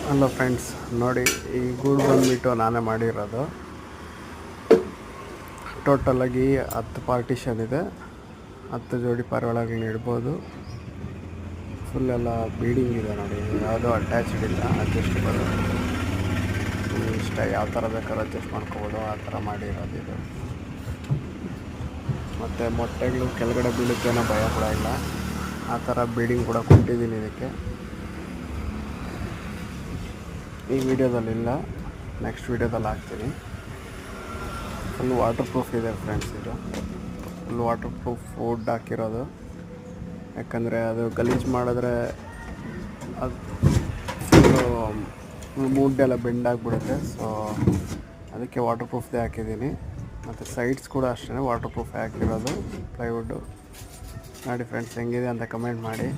Hello friends, ನೋಡಿ ಈ ಗೂಡು ಬಂದುಬಿಟ್ಟು ನಾನೇ ಮಾಡಿರೋದು. ಟೋಟಲಾಗಿ 10 ಪಾರ್ಟಿಷನ್ ಇದೆ. 10 ಜೋಡಿ ಪಾರಿವಾಳಗಳನ್ನ ಇಡ್ಬೋದು. ಫುಲ್ಲೆಲ್ಲ ಬೀಡಿಂಗ್ ಇದೆ ನೋಡಿ, ಯಾವುದೂ ಅಟ್ಯಾಚ್ಡ್ ಇಲ್ಲ, ಅಡ್ಜಸ್ಟಬಲ್. ಇಷ್ಟ ಯಾವ ಥರ ಬೇಕಾದ್ರೂ ಅಡ್ಜಸ್ಟ್ ಮಾಡ್ಕೋಬೋದು, ಆ ಥರ ಮಾಡಿರೋದು ಇದು. ಮತ್ತು ಮೊಟ್ಟೆಗಳು ಕೆಳಗಡೆ ಬೀಳುತ್ತೇನೋ ಭಯ ಕೂಡ ಇಲ್ಲ, ಆ ಥರ ಬೀಡಿಂಗ್ ಕೂಡ ಕೊಟ್ಟಿದ್ದೀನಿ ಇದಕ್ಕೆ. ಈ ವಿಡಿಯೋದಲ್ಲಿಲ್ಲ, ನೆಕ್ಸ್ಟ್ ವಿಡಿಯೋದಲ್ಲಿ ಹಾಕ್ತೀನಿ. ಫುಲ್ ವಾಟರ್ ಪ್ರೂಫ್ ಇದೆ ಫ್ರೆಂಡ್ಸ್. ಇದು ಫುಲ್ ವಾಟರ್ ಪ್ರೂಫ್ ವುಡ್ ಹಾಕಿರೋದು, ಯಾಕಂದರೆ ಅದು ಗಲೀಜು ಮಾಡಿದ್ರೆ ಅದು ಫುಲ್ಲು ಮೂಡೆಲ್ಲ ಬೆಂಡಾಗಿಬಿಡುತ್ತೆ. ಸೊ ಅದಕ್ಕೆ ವಾಟರ್ ಪ್ರೂಫ್ದೇ ಹಾಕಿದ್ದೀನಿ. ಮತ್ತು ಸೈಡ್ಸ್ ಕೂಡ ಅಷ್ಟೇ ವಾಟರ್ ಪ್ರೂಫ್ ಹಾಕಿರೋದು, ಪ್ಲೈವುಡ್ಡು. ನೋಡಿ ಫ್ರೆಂಡ್ಸ್, ಹೆಂಗಿದೆ ಅಂತ ಕಮೆಂಟ್ ಮಾಡಿ.